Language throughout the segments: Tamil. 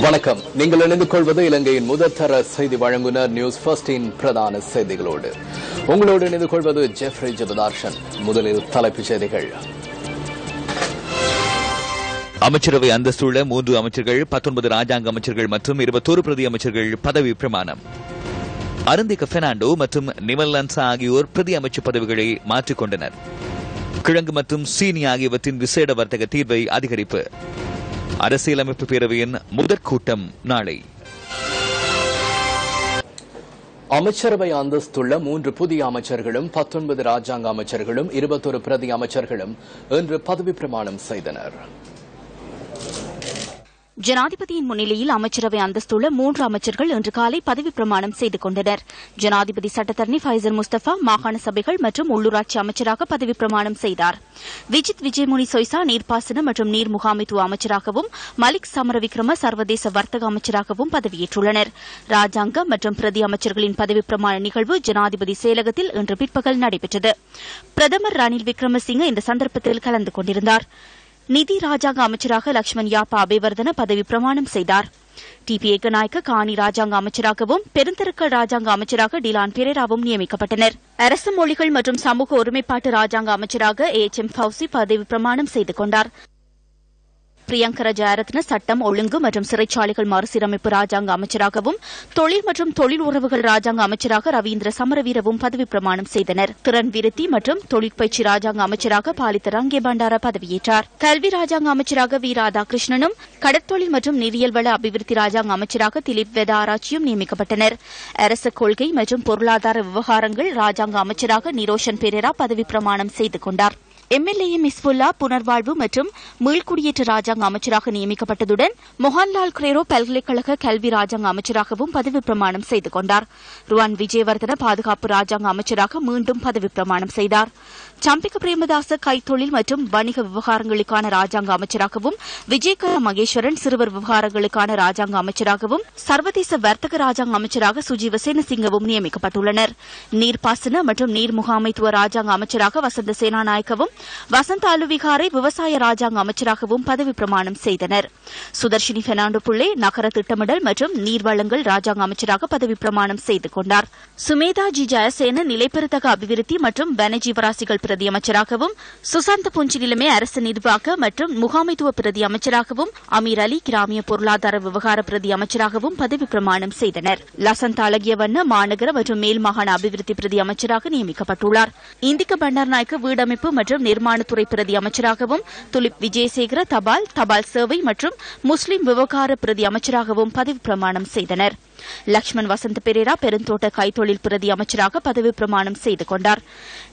வணக்கம். நீங்கள் இணைந்து கொள்வது இலங்கையின் முதற்தர செய்தி வழங்குனர் நியூஸ் ஃபர்ஸ்டின் பிரதான செய்திகளோடு. உங்களோடு இணைந்து கொள்வது ஜெஃப்ரி ஜெபதார்ஷன். முதலில் தலைப்புச் செய்திகள். அமைச்சரவை அந்தஸ்துள்ள 3 அமைச்சர்கள், 19 ராஜாங்க அமைச்சர்கள் மற்றும் 21 பிரதி அமைச்சர்கள் பதவி பிரமாணம். அருந்திக பெர்னாண்டோ மற்றும் நிமல் லன்சா ஆகியோர் பிரதி அமைச்சு பதவிகளை மாற்றிக் கொண்டனர். கிழங்கு மற்றும் சீனி ஆகியவற்றின் விசேட வர்த்தக தீர்வை அதிகரிப்பு. அரசியலமைப்பு பேரவையின் முதற் கூட்டம் நாளை. அமைச்சரவை அந்தஸ்துள்ள 3 புதிய அமைச்சர்களும் 19 ராஜாங்க அமைச்சர்களும் 21 பிரதி அமைச்சர்களும் இன்று பதவி பிரமாணம் செய்தனர். ஜனாதிபதியின் முன்னிலையில் அமைச்சரவை அந்தஸ்துள்ள 3 அமைச்சர்கள் இன்று காலை பதவி பிரமாணம் செய்து கொண்டனர். ஜனாதிபதி சட்டத்தரணி ஃபைசல் முஸ்தபா மாகாண சபைகள் மற்றும் உள்ளூராட்சி அமைச்சராக பதவி பிரமாணம் செய்தார். விஜித் விஜயமுனி சொய்சா நீர்ப்பாசன மற்றும் நீர் முகாமைத்துவ அமைச்சராகவும், மலிக் சமரவிக்ரம சர்வதேச வர்த்தக அமைச்சராகவும் பதவியேற்றுள்ளனர். ராஜாங்க மற்றும் பிரதி அமைச்சர்களின் பதவி பிரமாண நிகழ்வு ஜனாதிபதி செயலகத்தில் இன்று பிற்பகல் நடைபெற்றது. பிரதமர் ரணில் விக்ரமசிங்கே இந்த சந்தர்ப்பத்தில் கலந்து கொண்டிருந்தார். நிதி ராஜாங்க அமைச்சராக லக்ஷ்மண் யாப்பா அபேவர்தன பதவி பிரமாணம் செய்தார். டிபி ஏகநாயக்க காணி ராஜாங்க அமைச்சராகவும், பெருந்தெருக்கள் ராஜாங்க அமைச்சராக டிலான் பெரேராவும் நியமிக்கப்பட்டனர். அரசு மொழிகள் மற்றும் சமூக ஒருமைப்பாட்டு ராஜாங்க அமைச்சராக HM ஃபவுசி பதவி பிரமாணம் செய்து கொண்டார். பிரியங்கர ஜெயரத்ன சட்டம், ஒழுங்கு மற்றும் சிறைச்சாலைகள் மறுசீரமைப்பு ராஜாங்க அமைச்சராகவும், தொழில் மற்றும் தொழில் உறவுகள் ராஜாங்க அமைச்சராக ரவீந்திர சமரவீரவும் பதவி பிரமாணம் செய்தனர். திறன் விருத்தி மற்றும் தொழிற்பயிற்சி ராஜாங்க அமைச்சராக பாலித்த ரங்கே பண்டார பதவியேற்றார். கல்வி ராஜாங்க அமைச்சராக வி ராதாகிருஷ்ணனும், கடற்தொழில் மற்றும் நீரியல் வள அபிவிருத்தி ராஜாங்க அமைச்சராக திலீப் வெதாராச்சியும் நியமிக்கப்பட்டனர். அரசு கொள்கை மற்றும் பொருளாதார விவகாரங்கள் ராஜாங்க அமைச்சராக நிரோஷன் பெரேரா பதவி பிரமாணம் செய்து கொண்டார். MLAM இஸ்புல்லா புனர்வாழ்வு மற்றும் மீள்குடியேற்ற ராஜாங்க அமைச்சராக நியமிக்கப்பட்டதுடன் மொஹன்லால் கிரேரோ பல்கலைக்கழக கல்வி ராஜாங்க அமைச்சராகவும் பதவி பிரமாணம் செய்து கொண்டார். ருவான் விஜயவர்தன பாதுகாப்பு ராஜாங்க அமைச்சராக மீண்டும் பதவி பிரமாணம் செய்தார். சம்பிக்க பிரேமதாச கைத்தொழில் மற்றும் வணிக விவகாரங்களுக்கான ராஜாங்க அமைச்சராகவும், விஜயகர மகேஸ்வரன் சிறுவர் விவகாரங்களுக்கான ராஜாங்க அமைச்சராகவும், சர்வதேச வர்த்தக ராஜாங்க அமைச்சராக சுஜீவ சேனசிங்கவும் நியமிக்கப்பட்டுள்ளனர். நீர்ப்பாசன மற்றும் நீர் முகாமைத்துவ ராஜாங்க அமைச்சராக வசந்த சேனாநாயக்கவும், வசந்த அலுவிகாரை விவசாய ராஜாங்க அமைச்சராகவும் பதவி பிரமாணம் செய்தனர். சுதர்ஷினி பெர்னாண்டோ புள்ளே நகர திட்டமிடல் மற்றும் நீர்வளங்கள் ராஜாங்க அமைச்சராக பதவி பிரமாணம் செய்து கொண்டார். சுமேதா ஜி ஜெயசேன நிலைப்பெறுதக அபிவிருத்தி மற்றும் வனஜீவராசிகள் பிரதி அமைச்சராகவும், சுசாந்த புஞ்சிநிலைமை அரசு நிர்வாக மற்றும் முகாமைத்துவ பிரதி அமைச்சராகவும், அமீர் அலி கிராமிய பொருளாதார விவகார பிரதி அமைச்சராகவும் பதவி பிரமாணம் செய்தனர். லசந்த அழகியவண்ண மாநகர மற்றும் மேல் மாகாண அபிவிருத்தி பிரதி அமைச்சராக நியமிக்கப்பட்டுள்ளார். இந்திக்க பண்டாரநாயக்க வீடமைப்பு மற்றும் நிர்மாணத்துறை பிரதி அமைச்சராகவும், துலிப் விஜயசேகர தபால் சேவை மற்றும் முஸ்லிம் விவகார பிரதி அமைச்சராகவும் பதவி பிரமாணம் செய்தனர். லக்ஷ்மண் வசந்த பெரேரா பெருந்தோட்ட கைத்தொழில் பிரதி அமைச்சராக பதவி பிரமாணம் செய்து கொண்டார்.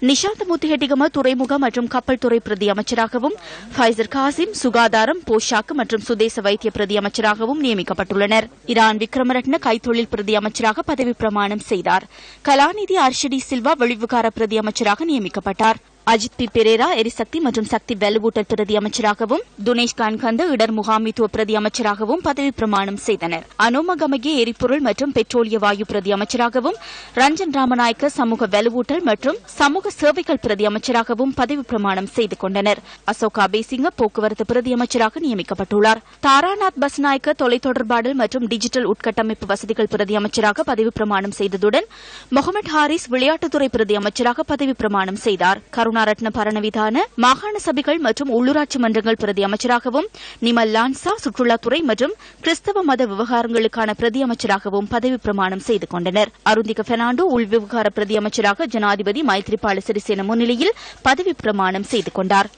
நிஷாந்த் முத்துஹெட்டிகம துறைமுக மற்றும் கப்பல் துறை பிரதி அமைச்சராகவும், ஃபைசர் காசிம் சுகாதாரம், போஷாக்கு மற்றும் சுதேச வைத்திய பிரதி அமைச்சராகவும் நியமிக்கப்பட்டுள்ளனர். இரான் விக்ரமரட்ன கைத்தொழில் பிரதி அமைச்சராக பதவி பிரமாணம் செய்தார். கலாநிதி அர்ஷடி சில்வா வெளிவிகார பிரதி அமைச்சராக நியமிக்கப்பட்டார். அஜித் பி பெரேரா எரிசக்தி மற்றும் சக்தி வலுவூட்டல் பிரதி அமைச்சராகவும், துனேஷ் கான்கந்த இடர் முகாமைத்துவ பிரதி அமைச்சராகவும் பதவி பிரமாணம் செய்தனர். அனோமகமகே எரிபொருள் மற்றும் பெட்ரோலிய வாயு பிரதி அமைச்சராகவும், ரஞ்சன் ராமநாயக்க சமூக வலுவூட்டல் மற்றும் சமூக சேவைகள் பிரதி அமைச்சராகவும் பதவி பிரமாணம் செய்து கொண்டனர். அசோகா பேசிங்க போக்குவரத்து பிரதி அமைச்சராக நியமிக்கப்பட்டுள்ளார். தாராநாத் பஸ்நாயக்க தொலைத்தொடர்பாடல் மற்றும் டிஜிட்டல் உட்கட்டமைப்பு வசதிகள் பிரதி அமைச்சராக பதவி பிரமாணம் செய்ததுடன், முகமது ஹாரிஸ் விளையாட்டுத்துறை பிரதி அமைச்சராக பதவி பிரமாணம் செய்தார். ரத்ன பரணவிதான மாகாண சபைகள் மற்றும் உள்ளூராட்சி மன்றங்கள் பிரதி அமைச்சராகவும், நிமல் லான்சா சுற்றுலாத்துறை மற்றும் கிறிஸ்தவ மத விவகாரங்களுக்கான பிரதி அமைச்சராகவும் பதவி பிரமாணம் செய்து கொண்டனர். அருந்திக பெர்னாண்டோ உள்விவகார பிரதி அமைச்சராக ஜனாதிபதி மைத்ரிபால சிறிசேன முன்னிலையில் பதவி பிரமாணம் செய்து கொண்டார்.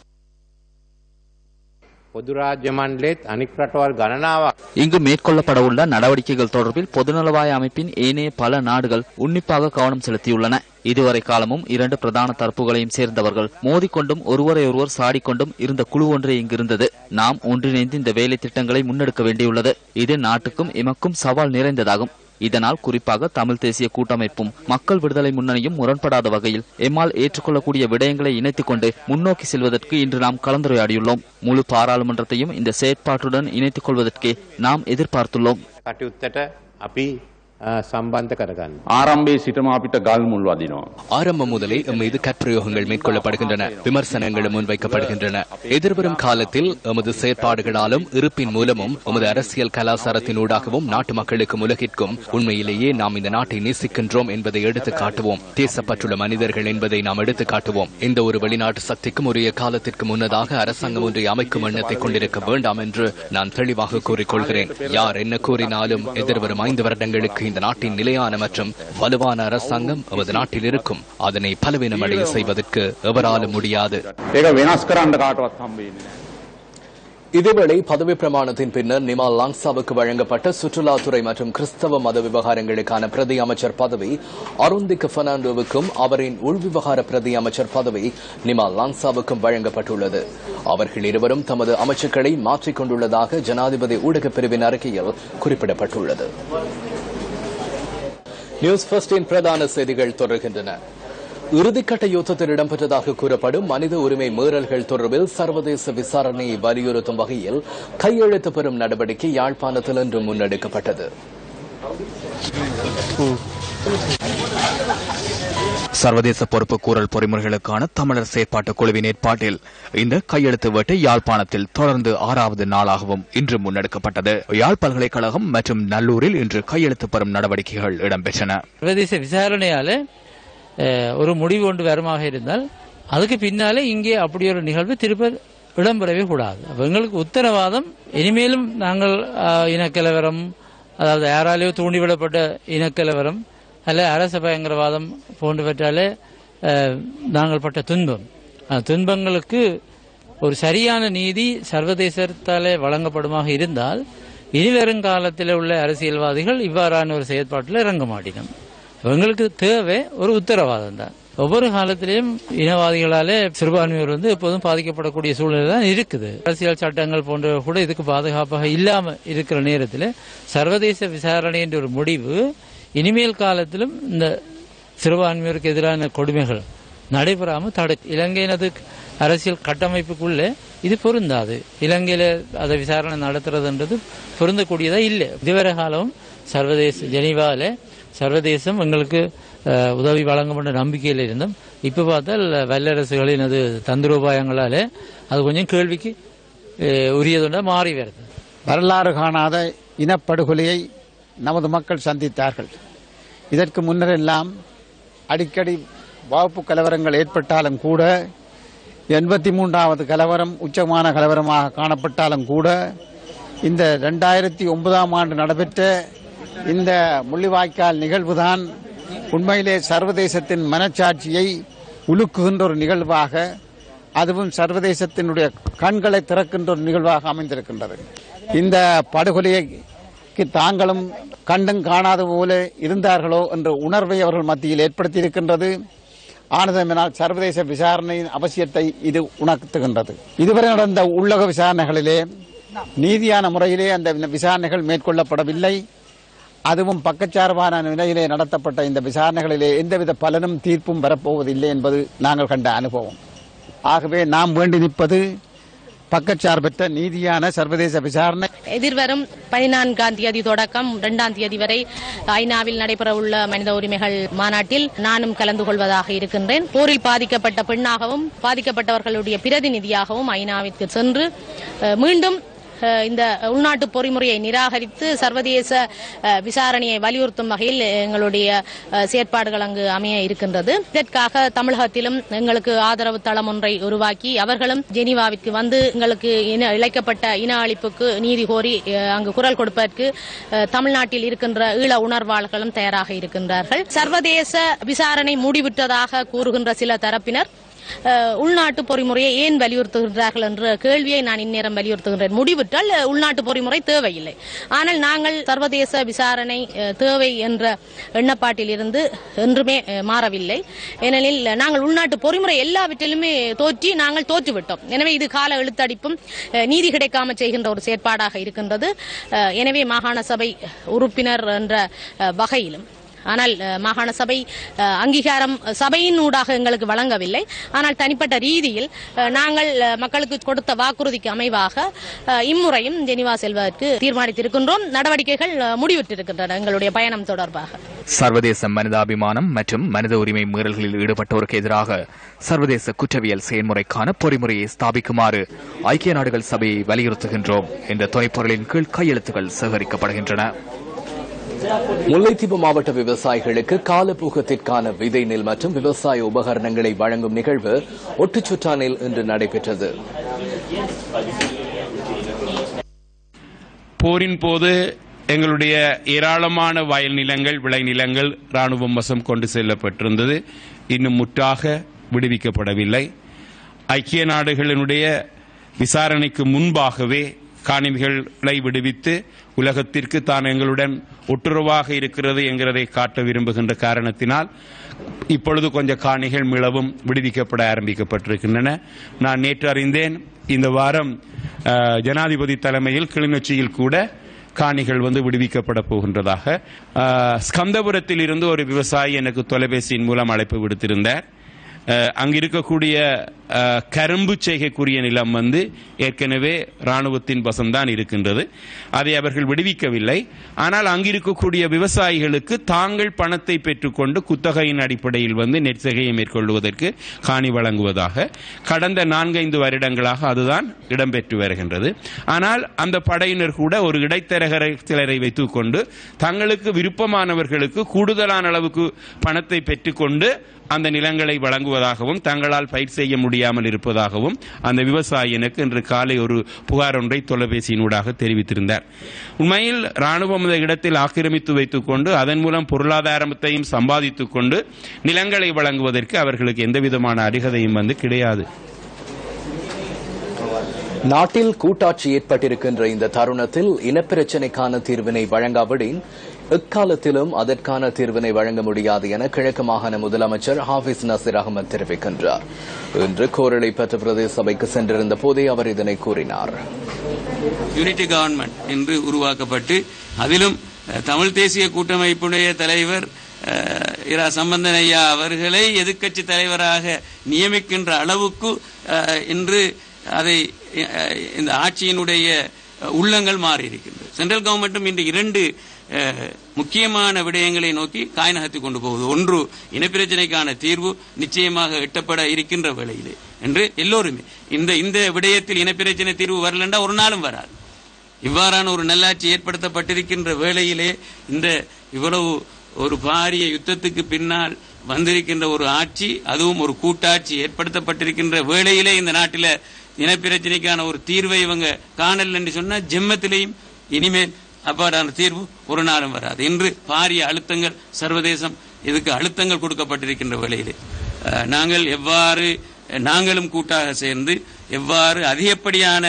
இங்கு மேற்கொள்ளப்படவுள்ள நடவடிக்கைகள் தொடர்பில் பொதுநலவாய அமைப்பின் ஏனைய பல நாடுகள் உன்னிப்பாக கவனம் செலுத்தியுள்ளன. இதுவரை காலமும் 2 பிரதான தரப்புகளையும் சேர்ந்தவர்கள் மோதிக்கொண்டும் ஒருவரை ஒருவர் சாடிக்கொண்டும் இருந்த குழு ஒன்றே இங்கிருந்தது. நாம் ஒன்றிணைந்து இந்த வேலை திட்டங்களை முன்னெடுக்க வேண்டியுள்ளது. இது நாட்டுக்கும் எமக்கும் சவால் நிறைந்ததாகும். இதனால் குறிப்பாக தமிழ் தேசிய கூட்டமைப்பும் மக்கள் விடுதலை முன்னணியும் முரண்படாத வகையில் எம்மால் ஏற்றுக்கொள்ளக்கூடிய விடயங்களை இணைத்துக் கொண்டு முன்னோக்கி செல்வதற்கு இன்று நாம் கலந்துரையாடியுள்ளோம். முழு பாராளுமன்றத்தையும் இந்த செயற்பாட்டுடன் இணைத்துக் கொள்வதற்கே நாம் எதிர்பார்த்துள்ளோம். සම්බන්ධ කරගන්න. ආරම්භයේ සිටම අපිට ගල් මුල් වදිනවා. ஆரம்பம் முதலே மீது கற்பிரயோகங்கள் மேற்கொள்ளப்படுகின்றன, விமர்சனங்களும் முன்வைக்கப்படுகின்றன. எதிர்வரும் காலத்தில் எமது செயற்பாடுகளாலும் இருப்பின் மூலமும் எமது அரசியல் கலாச்சாரத்தினூடாகவும் நாட்டு மக்களுக்கும் உலகிற்கும் உண்மையிலேயே நாம் இந்த நாட்டை நேசிக்கின்றோம் என்பதை எடுத்து காட்டுவோம். தேசப்பற்றுள்ள மனிதர்கள் என்பதை நாம் எடுத்து காட்டுவோம். எந்த ஒரு வெளிநாட்டு சக்திக்கும் உரிய காலத்திற்கு முன்னதாக அரசாங்கம் ஒன்றை அமைக்கும் எண்ணத்தை கொண்டிருக்க வேண்டாம் என்று நான் தெளிவாக கூறிக்கொள்கிறேன். யார் என்ன கூறினாலும் எதிர்வரும் 5 வருடங்களுக்கு இந்த நாட்டின் நிலையான மற்றும் வலுவான அரசாங்கம் நமது நாட்டில் இருக்கும். அதனை பலவீனமடைய செய்வதற்கு எவராலும் முடியாது. இதேவேளை பதவி பிரமாணத்தின் பின்னர் நிமால் லாங்சாவுக்கு வழங்கப்பட்ட சுற்றுலாத்துறை மற்றும் கிறிஸ்தவ மத விவகாரங்களுக்கான பிரதி அமைச்சர் பதவி அருந்திக் பெர்னாண்டோவுக்கும் அவரின் உள்விவகார பிரதி அமைச்சர் பதவி நிமால் லாங்சாவுக்கும் வழங்கப்பட்டுள்ளது. அவர்கள் இருவரும் தமது அமைச்சர்களை மாற்றிக் கொண்டுள்ளதாக ஜனாதிபதி ஊடகப் பிரிவின் அறிக்கையில் குறிப்பிடப்பட்டுள்ளது. நியூஸ் ஃபர்ஸ்டின் பிரதான செய்திகள் தொடர்கின்றன. இறுதிக்கட்ட யுத்தத்தில் இடம்பெற்றதாக கூறப்படும் மனித உரிமை மீறல்கள் தொடர்பில் சர்வதேச விசாரணையை வலியுறுத்தும் வகையில் கையெழுத்து பெறும் நடவடிக்கை யாழ்ப்பாணத்தில் இன்று முன்னெடுக்கப்பட்டது. சர்வதேச பொறுப்பு கூறல் பொறிமுறைகளுக்கான தமிழர் செயற்பாட்டு குழுவின் ஏற்பாட்டில் இந்த கையெழுத்து வேட்டை யாழ்ப்பாணத்தில் தொடர்ந்து 6வது நாளாகவும் இன்று முன்னெடுக்கப்பட்டது. யாழ் பல்கலைக்கழகம் மற்றும் நல்லூரில் இன்று கையெழுத்து பெறும் நடவடிக்கைகள் இடம்பெற்றன. சர்வதேச விசாரணையால ஒரு முடிவு ஒன்று வருமாக இருந்தால் அதுக்கு பின்னாலே இங்கே அப்படி ஒரு நிகழ்வு திருப்ப இடம்பெறவே கூடாது. எங்களுக்கு உத்தரவாதம் இனிமேலும் நாங்கள் இனக்கலவரம், அதாவது யாராலேயோ தூண்டிவிடப்பட்ட இனக்கலவரம் அல்ல அரச பயங்கரவாதம் போன்றவற்றாலே நாங்கள் பட்ட துன்பம், துன்பங்களுக்கு ஒரு சரியான நீதி சர்வதேசத்தாலே வழங்கப்படுமாக இருந்தால் இனிவரும் காலத்தில் உள்ள அரசியல்வாதிகள் இவ்வாறான ஒரு செயற்பாட்டில் இறங்க மாட்டினோம். எங்களுக்கு தேவை ஒரு உத்தரவாதம் தான். ஒவ்வொரு காலத்திலேயும் இனவாதிகளாலே சிறுபான்மையோர் எப்போதும் பாதிக்கப்படக்கூடிய சூழ்நிலை தான் இருக்குது. அரசியல் சட்டங்கள் போன்ற கூட இதுக்கு பாதுகாப்பாக இல்லாம இருக்கிற நேரத்தில் சர்வதேச விசாரணை என்ற ஒரு முடிவு இனிமேல் காலத்திலும் இந்த சிறுபான்மையோருக்கு எதிரான கொடுமைகள் நடைபெறாமல் தடுக்கும். இலங்கையினது அரசியல் கட்டமைப்புக்குள்ளே இது பொருந்தாது. இலங்கையில அதை விசாரணை நடத்துறதுன்றது பொருந்தக்கூடியதா இல்லை. இதுவரை காலம் சர்வதேச ஜெனீவால சர்வதேசம் எங்களுக்கு உதவி வழங்கும் என்ற நம்பிக்கையில் இருந்தோம். இப்ப பார்த்தால் வல்லரசுகளின் அது தந்திரோபாயங்களாலே அது கொஞ்சம் கேள்விக்கு உரியதுண்டா மாறி வருது. வரலாறு காணாத இனப்படுகொலையை நமது மக்கள் சந்தித்தார்கள். இதற்கு முன்னரெல்லாம் அடிக்கடி வகுப்பு கலவரங்கள் ஏற்பட்டாலும் கூட 83வது கலவரம் உச்சமான கலவரமாக காணப்பட்டாலும் கூட இந்த 2009ஆம் ஆண்டு நடைபெற்ற இந்த முள்ளிவாய்க்கால் நிகழ்வுதான் உண்மையிலே சர்வதேசத்தின் மனச்சாட்சியை உலுக்குகின்ற ஒரு நிகழ்வாக, அதுவும் சர்வதேசத்தினுடைய கண்களை திறக்கின்ற ஒரு நிகழ்வாக அமைந்திருக்கின்றது. இந்த படுகொலைக்கு தாங்களும் கண்டும் காணாத போல இருந்தார்களோ என்ற உணர்வை அவர்கள் மத்தியில் ஏற்படுத்தியிருக்கின்றது. ஆனதனால் சர்வதேச விசாரணையின் அவசியத்தை இது உணர்த்துகின்றது. இதுவரை நடந்த உள்ளக விசாரணைகளிலே நீதியான முறையிலே அந்த விசாரணைகள் மேற்கொள்ளப்படவில்லை. அதுவும் பக்கச்சார்பான நிலையிலே நடத்தப்பட்ட இந்த விசாரணைகளிலே எந்தவித பலனும் தீர்ப்பும் வரப்போவதில்லை என்பது நாங்கள் கண்ட அனுபவம். ஆகவே நாம் வேண்டி நிற்பது பக்கச்சார்பற்ற நீதியான சர்வதேச விசாரணை. எதிர்வரும் 14ஆம் தேதி தொடக்கம் 2ஆம் தேதி வரை ஐநாவில் நடைபெறவுள்ள மனித உரிமைகள் மாநாட்டில் நானும் கலந்து கொள்வதாக இருக்கின்றேன். போரில் பாதிக்கப்பட்ட பெண்ணாகவும் பாதிக்கப்பட்டவர்களுடைய பிரதிநிதியாகவும் ஐநாவிற்கு சென்று மீண்டும் இந்த உள்நாட்டு பொறிமுறையை நிராகரித்து சர்வதேச விசாரணையை வலியுறுத்தும் வகையில் எங்களுடைய செயற்பாடுகள் அங்கு அமைய இருக்கின்றது. இதற்காக தமிழகத்திலும் எங்களுக்கு ஆதரவு தளம் ஒன்றை உருவாக்கி அவர்களும் ஜெனீவாவிற்கு வந்து எங்களுக்கு இழைக்கப்பட்ட இன அழிப்புக்கு நீதி கோரி அங்கு குரல் கொடுப்பதற்கு தமிழ்நாட்டில் இருக்கின்ற ஈழ உணர்வாளர்களும் தயாராக இருக்கின்றார்கள். சர்வதேச விசாரணை முடிவிட்டதாக கூறுகின்ற சில தரப்பினர் உள்நாட்டு பொறிமுறையை ஏன் வலியுறுத்துகின்றார்கள் என்ற கேள்வியை நான் இந்நேரம் வலியுறுத்துகின்றேன். முடிவிட்டால் உள்நாட்டு பொறிமுறை தேவையில்லை. ஆனால் நாங்கள் சர்வதேச விசாரணை தேவை என்ற எண்ணப்பாட்டில் இருந்து என்றுமே மாறவில்லை. ஏனெனில் நாங்கள் உள்நாட்டு பொறிமுறை எல்லாவற்றிலுமே தோற்றி நாங்கள் தோற்றுவிட்டோம். எனவே இது கால இழுத்தடிப்பும் நீதி கிடைக்காமல் செய்கின்ற ஒரு செயற்பாடாக இருக்கின்றது. எனவே மாகாண சபை உறுப்பினர் என்ற வகையிலும் ஆனால் மாகாண சபை அங்கீகாரம் சபையின் ஊடாக எங்களுக்கு வழங்கவில்லை. ஆனால் தனிப்பட்ட ரீதியில் நாங்கள் மக்களுக்கு கொடுத்த வாக்குறுதிக்கு அமைவாக இம்முறையும் ஜெனீவா செல்வதற்கு தீர்மானித்திருக்கின்றோம். நடவடிக்கைகள் முடிவிட்டிருக்கின்றன எங்களுடைய பயணம் தொடர்பாக. சர்வதேச மனிதாபிமானம் மற்றும் மனித உரிமை மீறல்களில் ஈடுபட்டோருக்கு எதிராக சர்வதேச குற்றவியல் செயல்முறைக்கான பொறிமுறையை ஸ்தாபிக்குமாறு ஐக்கிய நாடுகள் சபையை வலியுறுத்துகின்றோம் என்ற துணைப்பொருளின் கீழ் கையெழுத்துக்கள் சேகரிக்கப்படுகின்றன. முல்லைத்தீவு மாவட்ட விவசாயிகளுக்கு காலப்பூகத்திற்கான விதை நெல் மற்றும் விவசாய உபகரணங்களை வழங்கும் நிகழ்வு ஒட்டுச்சுற்றானில் இன்று நடைபெற்றது. போரின் போது எங்களுடைய ஏராளமான வயல் நிலங்கள், விளை நிலங்கள் ராணுவம் வசம் கொண்டு செல்லப்பட்டிருந்தது. இன்னும் முற்றாக விடுவிக்கப்படவில்லை. ஐக்கிய நாடுகளினுடைய விசாரணைக்கு முன்பாகவே காணிகளை விடுவித்து உலகத்திற்கு தான் எங்களுடன் ஒட்டுறவாக இருக்கிறது என்கிறதை காட்ட விரும்புகின்ற காரணத்தினால் இப்பொழுது கொஞ்சம் காணிகள் மீளவும் விடுவிக்கப்பட ஆரம்பிக்கப்பட்டிருக்கின்றன. நான் நேற்று அறிந்தேன், இந்த வாரம் ஜனாதிபதி தலைமையில் கிளிநொச்சியில் கூட காணிகள் விடுவிக்கப்பட போகின்றதாக. ஸ்கந்தபுரத்தில் இருந்து ஒரு விவசாயி எனக்கு தொலைபேசியின் மூலம் அழைப்பு விடுத்திருந்தார். அங்கிருக்கக்கூடிய கரும்பு செய்கைக்குரிய நிலம் ஏற்கனவே ராணுவத்தின் வசம்தான் இருக்கின்றது. அதை அவர்கள் விடுவிக்கவில்லை. ஆனால் அங்கிருக்கக்கூடிய விவசாயிகளுக்கு தாங்கள் பணத்தை பெற்றுக்கொண்டு குத்தகையின் அடிப்படையில் நெற்செய்கையை மேற்கொள்வதற்கு காணி வழங்குவதாக கடந்த 4-5 வருடங்களாக அதுதான் இடம்பெற்று வருகின்றது. ஆனால் அந்த படையினர் கூட ஒரு இடைத்தரகரை சிலரை வைத்துக் கொண்டு தங்களுக்கு விருப்பமானவர்களுக்கு கூடுதலான அளவுக்கு பணத்தை பெற்றுக்கொண்டு அந்த நிலங்களை வழங்குவதாகவும் தங்களால் பயிர் செய்ய முடியாமல் இருப்பதாகவும் அந்த விவசாயி எனக்கு இன்று காலை ஒரு புகார் ஒன்றை தொலைபேசியினூடாக தெரிவித்திருந்தார். உண்மையில் ராணுவம் அந்த இடத்தில் ஆக்கிரமித்து வைத்துக் கொண்டு அதன் மூலம் பொருளாதாரத்தையும் சம்பாதித்துக் கொண்டு நிலங்களை வழங்குவதற்கு அவர்களுக்கு எந்தவிதமான அருகதையும் கிடையாது. நாட்டில் கூட்டாட்சி ஏற்பட்டிருக்கின்ற இந்த தருணத்தில் இனப்பிரச்சினைக்கான தீர்வினை வழங்காவிடின் எக்காலத்திலும் அதற்கான தீர்வினை வழங்க முடியாது என கிழக்கு மாகாண முதலமைச்சர் ஹாஃபிஸ் நசீர் அகமது தெரிவிக்கின்றார். இன்று கோரளை பெற்ற பிரதேச சபைக்கு சென்றிருந்த போதே அவர் இதனை கூறினார். யூனிட்டி கவர்மெண்ட் என்று உருவாக்கப்பட்டு அதிலும் தமிழ் தேசிய கூட்டமைப்புடைய தலைவர் இரா சம்பந்தன் ஐயா அவர்களை எதிர்க்கட்சி தலைவராக நியமிக்கின்ற அளவுக்கு இன்று அதை இந்த ஆட்சியினுடைய உள்ளங்கள் மாறியிருக்கின்றது. சென்ட்ரல் கவர்மெண்ட்டும் இன்று 2 முக்கியமான விடயங்களை நோக்கி காய் நகர்த்தி கொண்டு போகுது. ஒன்று, இனப்பிரச்சனைக்கான தீர்வு நிச்சயமாக எட்டப்பட இருக்கின்ற வேளையிலே என்று எல்லோருமே இந்த விடயத்தில் இனப்பிரச்சனை தீர்வு வரலண்டா ஒரு நாளும் வராது. இவ்வாறான ஒரு நல்லாட்சி ஏற்படுத்தப்பட்டிருக்கின்ற வேளையிலே இந்த இவ்வளவு ஒரு பாரிய யுத்தத்துக்கு பின்னால் வந்திருக்கின்ற ஒரு ஆட்சி, அதுவும் ஒரு கூட்டாட்சி ஏற்படுத்தப்பட்டிருக்கின்ற வேளையிலே இந்த நாட்டில் இனப்பிரச்சனைக்கான ஒரு தீர்வை இவங்க காணல் என்று சொன்னா ஜெம்மத்திலேயும் இனிமேல் அவ்வாறான தீர்வு ஒரு நாளும் வராது. இன்று பாரிய அழுத்தங்கள் சர்வதேசம் இதுக்கு அழுத்தங்கள் கொடுக்கப்பட்டிருக்கின்ற வேளையிலே நாங்களும் கூட்டாக சேர்ந்து எவ்வாறு அதிகப்படியான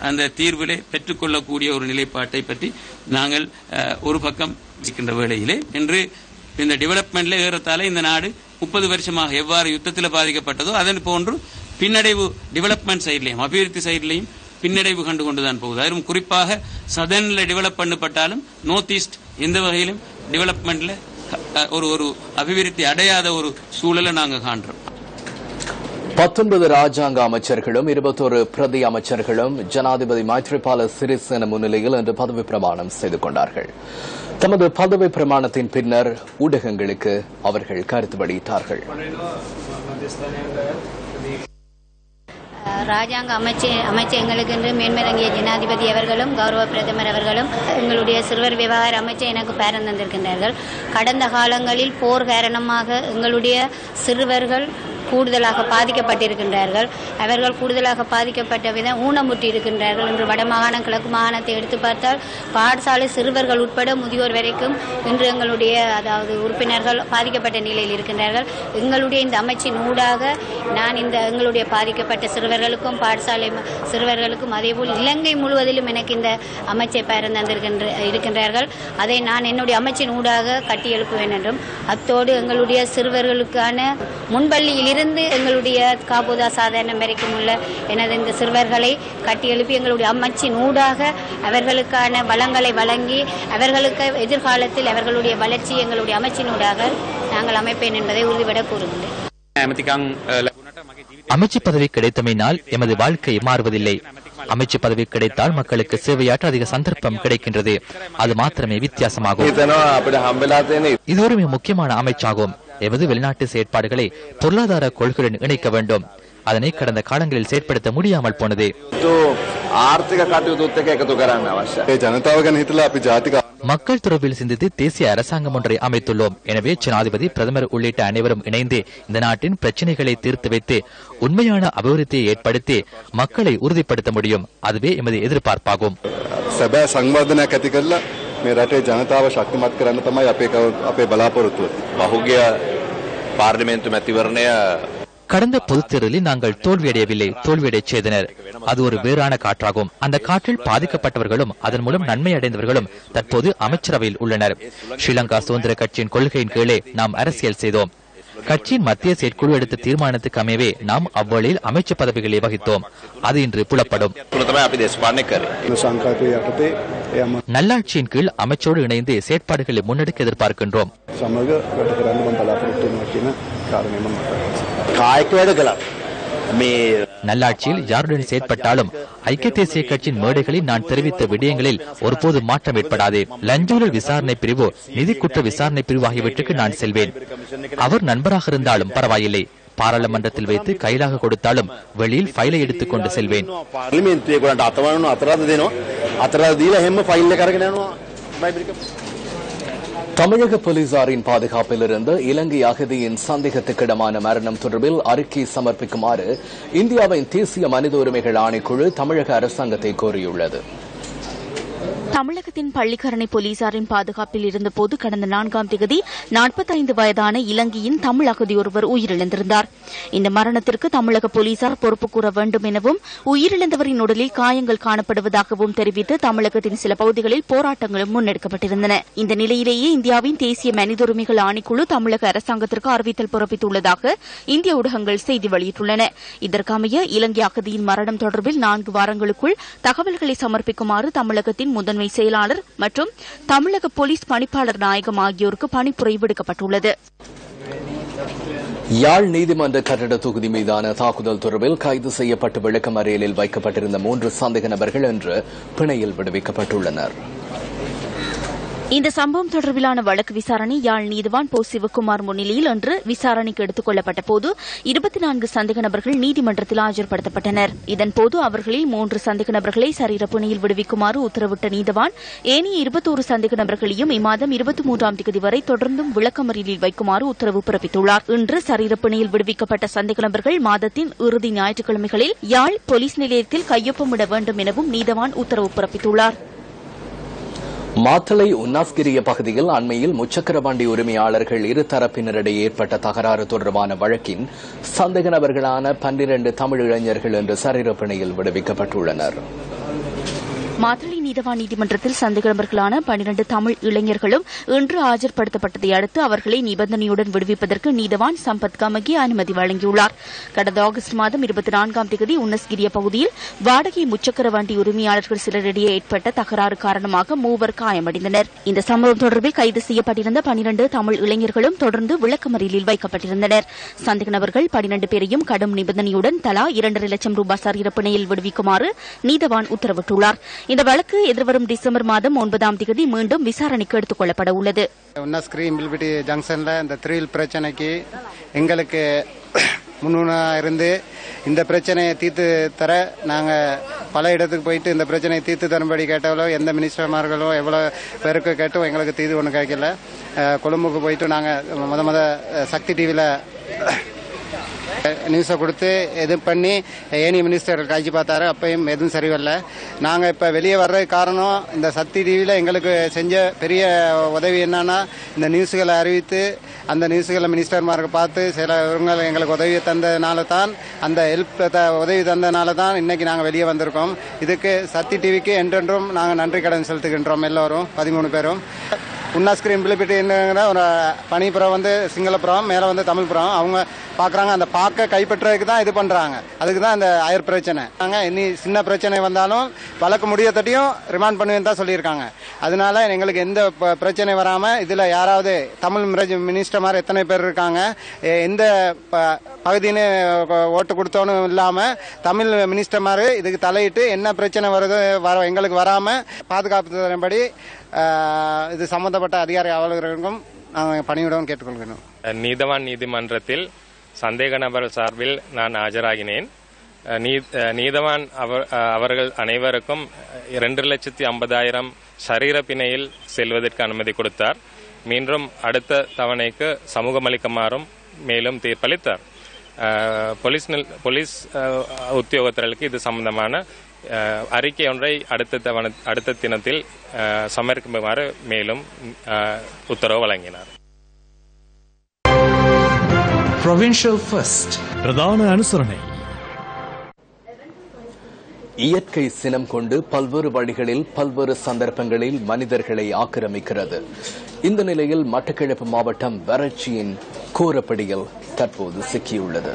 அந்த தீர்விலே பெற்றுக்கொள்ளக்கூடிய ஒரு நிலைப்பாட்டை பற்றி நாங்கள் ஒரு பக்கம் இருக்கின்ற வேளையிலே இன்று இந்த டெவலப்மெண்ட்ல ஏறத்தாழ இந்த நாடு 30 வருஷமாக எவ்வாறு யுத்தத்தில் பாதிக்கப்பட்டதோ அதன் போன்று பின்னடைவு டெவலப்மெண்ட் சைட்லையும் அபிவிருத்தி சைட்லையும் பின்னடைவு கண்டு கொண்டுதான் போகுது. அதுவும் குறிப்பாக சதர்ன்ல டெவலப் பண்ணப்பட்டாலும் நார்த் ஈஸ்ட் எந்த வகையிலும் டெவலப்மெண்ட்ல ஒரு அபிவிருத்தி அடையாத ஒரு சூழலை நாங்கள் காண்றோம். 19 ராஜாங்க அமைச்சர்களும் 21 பிரதி அமைச்சர்களும் ஜனாதிபதி மைத்ரிபால சிறிசேன முன்னிலையில் இன்று பதவி பிரமாணம் செய்து கொண்டார்கள். தமது பதவி பிரமாணத்தின் பின்னர் ஊடகங்களுக்கு அவர்கள் கருத்து வெளியிட்டார்கள். ராஜாங்க அமைச்சர்களுக்கு என்று மேன்மேலங்கிய ஜனாதிபதி அவர்களும் கௌரவ பிரதமர் அவர்களும் எங்களுடைய சிறுவர் விவகார அமைச்சர் எனக்கு பேரம் தந்திருக்கின்றார்கள். கடந்த காலங்களில் போர் காரணமாக எங்களுடைய சிறுவர்கள் கூடுதலாக பாதிக்கப்பட்டிருக்கின்றார்கள். அவர்கள் கூடுதலாக பாதிக்கப்பட்ட விதம் ஊனமுற்றி இருக்கின்றார்கள். இன்று வடமாகாணம் கிழக்கு மாகாணத்தை எடுத்து பார்த்தால் பாடசாலை சிறுவர்கள் உட்பட முதியோர் வரைக்கும் இன்று எங்களுடைய உறுப்பினர்கள் பாதிக்கப்பட்ட நிலையில் இருக்கின்றார்கள். எங்களுடைய இந்த அமைச்சின் ஊடாக நான் எங்களுடைய பாதிக்கப்பட்ட சிறுவர்களுக்கும் பாடசாலை சிறுவர்களுக்கும் அதேபோல் இலங்கை முழுவதிலும் எனக்கு இந்த அமைச்சை பேரம் இருக்கின்றார்கள். அதை நான் என்னுடைய அமைச்சின் ஊடாக கட்டியெழுப்புவேன் என்றும் அத்தோடு எங்களுடைய சிறுவர்களுக்கான முன்பள்ளியில் இருந்து எங்களுடைய காபோதா சாதாரணம் வரைக்கும் உள்ள எனது இந்த சிறுவர்களை கட்டியெழுப்பி எங்களுடைய அமைச்சின் ஊடாக அவர்களுக்கான வளங்களை வழங்கி அவர்களுக்கு எதிர்காலத்தில் அவர்களுடைய வளர்ச்சி எங்களுடைய அமைச்சினூடாக நாங்கள் அமைப்பேன் என்பதை உறுதிபட கூறுகின்றேன். அமைச்சு பதவி கிடைத்தமையினால் எமது வாழ்க்கை மாறுவதில்லை. அமைச்சு பதவி கிடைத்தால் மக்களுக்கு சேவையாற்ற அதிக சந்தர்ப்பம் கிடைக்கின்றது. அது மாத்திரமே வித்தியாசமாகும். இது ஒரு மிக முக்கியமான அமைச்சாகும். எமது வெளிநாட்டு செயற்பாடுகளை பொருளாதார கொள்கையுடன் இணைக்க வேண்டும். அதனை கடந்த காலங்களில் செயற்படுத்த முடியாமல் போனது. மக்கள் தொடர்பில் சிந்தித்து தேசிய அரசாங்கம் ஒன்றை அமைத்துள்ளோம். எனவே ஜனாதிபதி, பிரதமர் உள்ளிட்ட அனைவரும் இணைந்து இந்த நாட்டின் பிரச்சனைகளை தீர்த்து வைத்து உண்மையான அபிவிருத்தியை ஏற்படுத்தி மக்களை உறுதிப்படுத்த முடியும். அதுவே எமது எதிர்பார்ப்பாகும். මේ රටේ ජනතාව ශක්තිමත් කරන්න තමයි අපේ බලාපොරොත්තුව. පහුගිය පාර්ලිමේන්තු මැතිවරණය கடந்த பொதுத் தேர்தலில் நாங்கள் தோல்வியடையவில்லை, தோல்வியடைச் செய்தனர். அது ஒரு வேறான காற்றாகும். அந்த காற்றில் பாதிக்கப்பட்டவர்களும் அதன் மூலம் நன்மை அடைந்தவர்களும் தற்போது அமைச்சரவையில் உள்ளனர். ஸ்ரீலங்கா சுதந்திர கட்சியின் கொள்கையின் கீழே நாம் அரசியல் செய்தோம். கட்சியின் மத்திய செயற்குழு எடுத்த தீர்மானத்துக்கு அமையவே நாம் அவ்வழியில் அமைச்சு பதவிகளை வகித்தோம். அது இன்று புலப்படும். நல்லாட்சியின் கீழ் அமைச்சரோடு இணைந்து செயற்பாடுகளை முன்னெடுக்க எதிர்பார்க்கின்றோம். நல்லாட்சியில் யாருடன் செயற்பட்டாலும் ஐக்கிய தேசிய கட்சியின் மேடைகளில் நான் தெரிவித்த விடயங்களில் ஒருபோது மாற்றம் ஏற்படாது. லஞ்சூழல் விசாரணை பிரிவு, நிதி குற்ற விசாரணை பிரிவு ஆகியவற்றுக்கு நான் செல்வேன். அவர் நண்பராக இருந்தாலும் பரவாயில்லை. பாராளுமன்றத்தில் வைத்து கையிலாக கொடுத்தாலும் வெளியில் ஃபைலை எடுத்துக் கொண்டு செல்வேன். தமிழக போலீசாரின் பாதுகாப்பில் இருந்து இலங்கை அகதியின் சந்தேகத்துக்கிடமான மரணம் தொடர்பில் அறிக்கை சமர்ப்பிக்குமாறு இந்தியாவின் தேசிய மனித உரிமைகள் ஆணைக்குழு தமிழக அரசாங்கத்தை கோரியுள்ளது. தமிழகத்தின் பள்ளிக்கரணை போலீசாரின் பாதுகாப்பில் இருந்தபோது கடந்த 4ஆம் தேதி 45 வயதான இலங்கையின் தமிழ் அகதி ஒருவர் உயிரிழந்திருந்தார். இந்த மரணத்திற்கு தமிழக போலீசார் பொறுப்பு கூற வேண்டும் எனவும் உயிரிழந்தவரின் உடலில் காயங்கள் காணப்படுவதாகவும் தெரிவித்து தமிழகத்தின் சில பகுதிகளில் போராட்டங்களும் முன்னெடுக்கப்பட்டிருந்தன. இந்த நிலையிலேயே இந்தியாவின் தேசிய மனித உரிமைகள் ஆணைக்குழு தமிழக அரசாங்கத்திற்கு அறிவித்தல் பிறப்பித்துள்ளதாக இந்திய ஊடகங்கள் செய்தி வெளியிட்டுள்ளன. இதற்கமைய இலங்கை அகதியின் மரணம் தொடர்பில் 4 வாரங்களுக்குள் தகவல்களை சமர்ப்பிக்குமாறு தமிழகத்தின் முதன்மை செயலாளர் மற்றும் தமிழக போலீஸ் பணிப்பாளர் நாயகம் ஆகியோருக்கு பணிப்புரை விடுக்கப்பட்டுள்ளது. யாழ் நீதிமன்ற கட்டட தொகுதி மீதான தாக்குதல் தொடர்பில் கைது செய்யப்பட்டு விளக்கமறியலில் வைக்கப்பட்டிருந்த 3 சந்தேக நபர்கள் இன்று பிணையில் விடுவிக்கப்பட்டுள்ளனர். இந்த சம்பவம் தொடர்பிலான வழக்கு விசாரணை யாழ் நீதிவான் போ சிவக்குமார் முன்னிலையில் இன்று விசாரணைக்கு எடுத்துக் கொள்ளப்பட்ட போது 24 சந்தேக நபர்கள் நீதிமன்றத்தில் ஆஜர்படுத்தப்பட்டனர். இதன்போது அவர்களில் 3 சந்தேக நபர்களை சரீரப்பிணையில் விடுவிக்குமாறு உத்தரவிட்ட நீதிவான் ஏனைய 21 சந்தேக நபர்களையும் இம்மாதம் 23ஆம் தேதி வரை தொடர்ந்தும் விளக்கமறியலில் வைக்குமாறு உத்தரவு பிறப்பித்துள்ளார். இன்று சரீரப்பிணையில் விடுவிக்கப்பட்ட சந்தேக நபர்கள் மாதத்தின் இறுதி ஞாயிற்றுக்கிழமைகளில் யாழ் போலீஸ் நிலையத்தில் கையொப்பமிட வேண்டும் எனவும் நீதிவான் உத்தரவு பிறப்பித்துள்ளார். மாத்தளை உன்னாஸ்கிரிய பகுதியில் அண்மையில் முச்சக்கர வண்டி உரிமையாளர்கள் இரு தரப்பினரிடையே ஏற்பட்ட தகராறு தொடர்பான வழக்கின் சந்தேக நபர்களான 12 தமிழ் இளைஞர்கள் இன்று சரீரப்பிணையில் விடுவிக்கப்பட்டுள்ளனர். மாத்தளை நீதவான் நீதிமன்றத்தில் சந்தேக நபர்களான 12 தமிழ் இளைஞர்களும் இன்று ஆஜர்படுத்தப்பட்டதை அடுத்து அவர்களை நிபந்தனையுடன் விடுவிப்பதற்கு நீதவான் சம்பத் கமகி அனுமதி வழங்கியுள்ளார். கடந்த ஆகஸ்ட் மாதம் 24ஆம் தேதி உன்னஸ்கிரிய பகுதியில் வாடகை முச்சக்கர வண்டி உரிமையாளர்கள் சிலரிடையே ஏற்பட்ட தகராறு காரணமாக 3 காயமடைந்தனர். இந்த சம்பவம் தொடர்பில் கைது செய்யப்பட்டிருந்த 12 தமிழ் இளைஞர்களும் தொடர்ந்து விளக்கமறியலில் வைக்கப்பட்டிருந்தனர். சந்தேக நபர்கள் 12 பேரையும் கடும் நிபந்தனையுடன் தலா 2.5 லட்சம் ரூபாய் சரீரப்பிணையில் விடுவிக்குமாறு நீதவான் உத்தரவிட்டுள்ளார். இந்த வழக்கு எதிர்வரும் டிசம்பர் மாதம் 9ஆம் தேதி மீண்டும் விசாரணைக்கு எடுத்துக் கொள்ளப்பட உள்ளது. உன்னஸ்கிரி ஜங்ஷன்ல இந்த த்ரில் பிரச்சனைக்கு எங்களுக்கு முன்னுனா இருந்து இந்த பிரச்சனையை தீர்த்து தர நாங்கள் பல இடத்துக்கு போயிட்டு இந்த பிரச்சனையை தீர்த்து தரும்படி கேட்டவளோ எந்த மினிஸ்டர்மார்களோ எவ்வளோ பேருக்கு கேட்டோம் எங்களுக்கு தீர்வு ஒன்றும் கிடைக்கல. கொழும்புக்கு போயிட்டு நாங்கள் முத சக்தி டிவியில் நியூஸை கொடுத்து இது பண்ணி ஏனி மினிஸ்டர் காய்ச்சி பார்த்தாரு. அப்பயும் எதுவும் சரிவல்ல. நாங்கள் இப்போ வெளியே வர்றதுக்கு காரணம் இந்த சக்தி டிவியில் எங்களுக்கு செஞ்ச பெரிய உதவி என்னன்னா இந்த நியூஸுகளை அறிவித்து அந்த நியூஸுகளை மினிஸ்டர்மாருக்கு பார்த்து சில எங்களுக்கு உதவி தந்ததுனால தான் அந்த ஹெல்ப் உதவி தந்ததுனால தான் இன்னைக்கு நாங்கள் வெளியே வந்திருக்கோம். இதுக்கு சக்தி டிவிக்கு என்றென்றும் நாங்கள் நன்றி கடன் செலுத்துகின்றோம். எல்லோரும் 13 பேரும். உன்னாஸ்கிரீன் பிள்ளைப்பட்டி என்னங்கிற ஒரு பனிப்புறம் வந்து சிங்களப்புறம், மேலே வந்து தமிழ்புறம். அவங்க பார்க்குறாங்க, அந்த பார்க்க கைப்பற்றுறதுக்கு தான் இது பண்ணுறாங்க. அதுக்கு தான் இந்த ஆயர் பிரச்சனை. நாங்கள் இனி சின்ன பிரச்சனை வந்தாலும் வழக்கு முடியத்தட்டியும் ரிமாண்ட் பண்ணுவேன்னு தான் சொல்லியிருக்காங்க. அதனால எங்களுக்கு எந்த பிரச்சனை வராமல் இதில் யாராவது தமிழ் மினிஸ்டர் மாதிரி எத்தனை பேர் இருக்காங்க, எந்த பகுதின்னு ஓட்டு கொடுத்தோன்னு இல்லாமல் தமிழ் மினிஸ்டர் மாதிரி இதுக்கு தலையிட்டு என்ன பிரச்சனை வருது எங்களுக்கு வராமல் பாதுகாப்புபடி இது சம்பந்தப்பட்ட அதிகாரி அலுவலர்களுக்கும் நாங்கள் பணியுடன் கேட்டுக்கொள்கிறோம். நீதவான் நீதிமன்றத்தில் சந்தேக நபர் சார்பில் நான் ஆஜராகினேன். நீதவான் அவர்கள் அனைவருக்கும் 2,50,000 சரீர பிணையில் செல்வதற்கு அனுமதி கொடுத்தார். மீண்டும் அடுத்த தவணைக்கு சமூகமளிக்குமாறும் மேலும் தீர்ப்பளித்தார். போலீஸ் உத்தியோகத்தர்களுக்கு இது சம்பந்தமான அறிக்கை ஒன்றை அடுத்த தினத்தில் சமர்ப்பிக்குமாறு மேலும் உத்தரவு வழங்கினார். பிரதான அனுசரணை இயற்கை சினம் கொண்டு பல்வேறு வழிகளில் பல்வேறு சந்தர்ப்பங்களில் மனிதர்களை ஆக்கிரமிக்கிறது. இந்த நிலையில் மட்டக்களப்பு மாவட்டம் வறட்சியின் கோரப்படியில் தற்போது சிக்கியுள்ளது.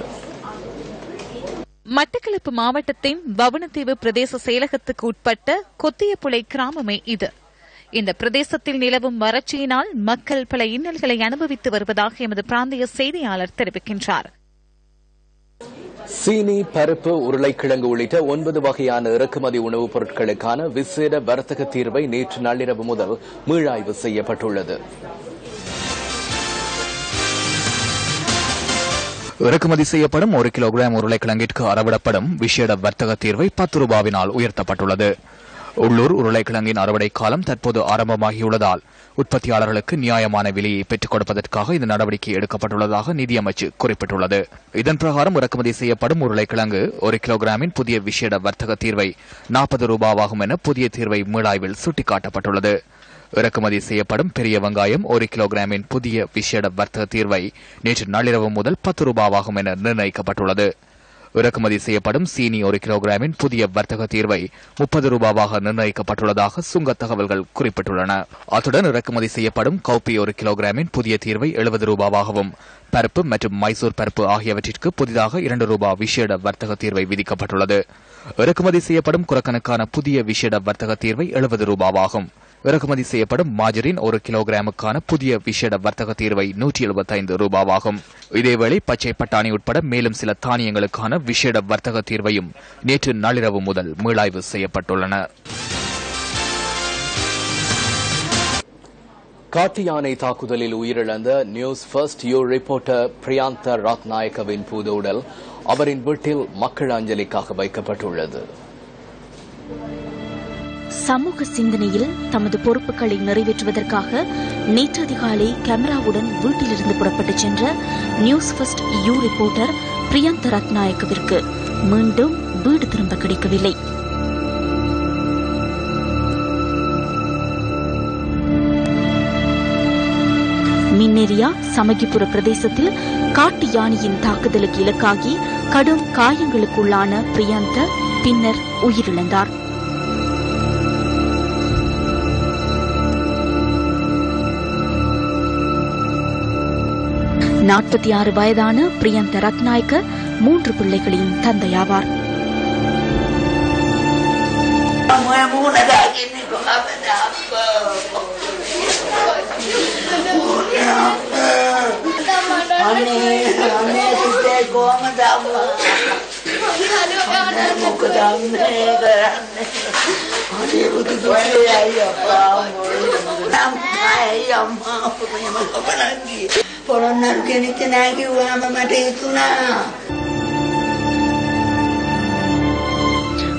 மட்டக்களப்பு மாவட்டத்தின் வவுணதீவு பிரதேச செயலகத்துக்கு உட்பட்ட கொத்தியப்புழை கிராமமே இது. இந்த பிரதேசத்தில் நிலவும் வறட்சியினால் மக்கள் பல இன்னல்களை அனுபவித்து வருவதாக எமது பிராந்திய செய்தியாளர் தெரிவிக்கின்றார். சீனி, பருப்பு, உருளைக்கிழங்கு உள்ளிட்ட 9 வகையான இறக்குமதி உணவுப் பொருட்களுக்கான விசேட வர்த்தக தீர்வை நேற்று நள்ளிரவு முதல் மீளாய்வு செய்யப்பட்டுள்ளது. இறக்குமதி செய்யப்படும் 1 கிலோகிராம் உருளைக்கிழங்கிற்கு அறவிடப்படும் விசேட வர்த்தக தீர்வை 10 ரூபாவினால் உயர்த்தப்பட்டுள்ளது. உள்ளூர் உருளைக்கிழங்கின் அறுவடை காலம் தற்போது ஆரம்பமாகியுள்ளதால் உற்பத்தியாளர்களுக்கு நியாயமான விலையை பெற்றுக் கொடுப்பதற்காக இந்த நடவடிக்கை எடுக்கப்பட்டுள்ளதாக நிதியமைச்சு குறிப்பிட்டுள்ளது. இதன் பிரகாரம் இறக்குமதி செய்யப்படும் உருளைக்கிழங்கு 1 கிலோகிராமின் புதிய விசேட வர்த்தக தீர்வை 40 ரூபாவாகும் என புதிய தீர்வை மீளாய்வில் சுட்டிக்காட்டப்பட்டுள்ளது. இறக்குமதி செய்யப்படும் பெரிய வெங்காயம் 1 கிலோகிராமின் புதிய விசேட வர்த்தக தீர்வை நேற்று நள்ளிரவு முதல் 10 ரூபாவாகும் என நிர்ணயிக்கப்பட்டுள்ளது. இறக்குமதி செய்யப்படும் சீனி 1 கிலோகிராமின் புதிய வர்த்தக தீர்வை 30 ரூபாவாக நிர்ணயிக்கப்பட்டுள்ளதாக சுங்க தகவல்கள் குறிப்பிட்டுள்ளன. அத்துடன் இறக்குமதி செய்யப்படும் கௌப்பி 1 கிலோகிராமின் புதிய தீர்வை 70 ரூபாவாகவும், பருப்பு மற்றும் மைசூர் பருப்பு ஆகியவற்றிற்கு புதிதாக 2 ரூபாய் விசேட வர்த்தக தீர்வை விதிக்கப்பட்டுள்ளது. இறக்குமதி செய்யப்படும் குரக்கனுக்கான புதிய விசேட வர்த்தக தீர்வை 70 ரூபாவாகும். இறக்குமதி செய்யப்படும் மாஜரின் 1 கிலோகிராமுக்கான புதிய விசேட வர்த்தக தீர்வை 175 ரூபாவாகும். இதேவேளை பச்சை பட்டாணி உட்பட மேலும் சில தானியங்களுக்கான விசேட வர்த்தக தீர்வையும் நேற்று நள்ளிரவு முதல் மீளாய்வு செய்யப்பட்டுள்ளன. காட்டு யானை தாக்குதலில் உயிரிழந்த நியூஸ் ஃபர்ஸ்ட் யூ ரிப்போர்ட்டர் பிரியாந்த ரத்நாயக்கவின் பூதவுடல் அவரின் வீட்டில் மக்கள் அஞ்சலிக்காக வைக்கப்பட்டுள்ளது. சமூக சிந்தனையில் தமது பொறுப்புகளை நிறைவேற்றுவதற்காக நேற்று அதிகாலை கேமராவுடன் வீட்டிலிருந்து புறப்பட்டுச் சென்ற நியூஸ் ஃபர்ஸ்ட் யூ ரிப்போர்ட்டர் பிரியாந்த ரத்நாயக்கவிற்கு மீண்டும் வீடு திரும்ப கிடைக்கவில்லை. மின்னேரியா சமகிபுர பிரதேசத்தில் காட்டு யானையின் தாக்குதலுக்கு இலக்காகி கடும் காயங்களுக்குள்ளான பிரியாந்த பின்னர் உயிரிழந்தார். நாற்பத்தி 6 வயதான பிரியாந்த ரத்நாயக்க 3 பிள்ளைகளின் தந்தையாவார்.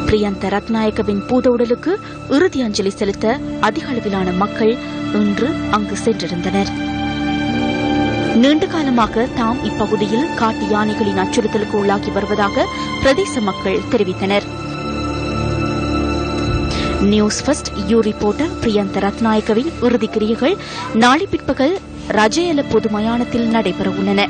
பிரியாந்த ரத்நாயக்கவின் பூதவுடலுக்கு இறுதி அஞ்சலி செலுத்த அதிக அளவிலான மக்கள் இன்று அங்கு சென்றிருந்தனர். நீண்ட காலமாக தாம் இப்பகுதியில் காட்டு யானைகளின் அச்சுறுத்தலுக்கு உள்ளாகி வருவதாக பிரதேச மக்கள் தெரிவித்தனர். நியூஸ் ஃபர்ஸ்ட் யூ ரிப்போர்ட்டர் பிரியாந்த ரத்நாயக்கவின் இறுதிக்கிரியைகள் நாளை பிற்பகல் ரஜயல பொது மயானத்தில் நடைபெறவுள்ளன.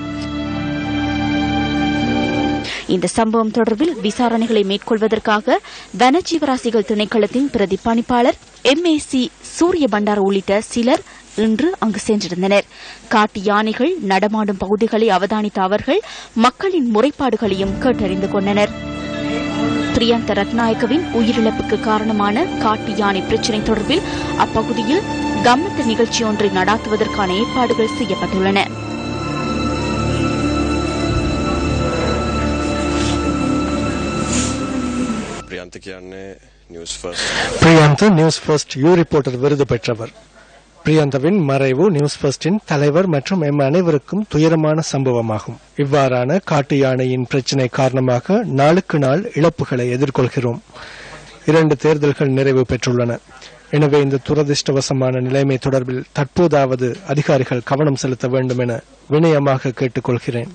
இந்த சம்பவம் தொடர்பில் விசாரணைகளை மேற்கொள்வதற்காக வனஜீவராசிகள் திணைக்களத்தின் பிரதி பணிப்பாளர் MAC சூரிய பண்டார் உள்ளிட்ட சிலர் இன்று அங்கு சென்றிருந்தனர். காட்டு யானைகள் நடமாடும் பகுதிகளை அவதானித்த அவர்கள் மக்களின் முறைப்பாடுகளையும் கேட்டறிந்து கொண்டனர். பிரியந்த ரத்நாயக்கவின் உயிரிழப்புக்கு காரணமான காட்டு யானை பிரச்சினை தொடர்பில் அப்பகுதியில் கம்மத்து நிகழ்ச்சி ஒன்றை நடாத்துவதற்கான ஏற்பாடுகள் செய்யப்பட்டுள்ளன. பிரியந்த நியூஸ் ஃபர்ஸ்ட் யூ ரிப்போர்ட்டர் விருது பெற்றவர். பிரியந்தவின் மறைவு நியூஸ் ஃபர்ஸ்டின் தலைவர் மற்றும் எம் அனைவருக்கும் துயரமான சம்பவமாகும். இவ்வாறான காட்டு யானையின் பிரச்சினை காரணமாக நாளுக்கு நாள் இழப்புகளை எதிர்கொள்கிறோம். 2 தேர்தல்கள் நிறைவு பெற்றுள்ளன. எனவே இந்த துரதிருஷ்டவசமான நிலைமை தொடர்பில் தற்போதாவது அதிகாரிகள் கவனம் செலுத்த வேண்டும் என வினயமாக கேட்டுக்கொள்கிறேன்.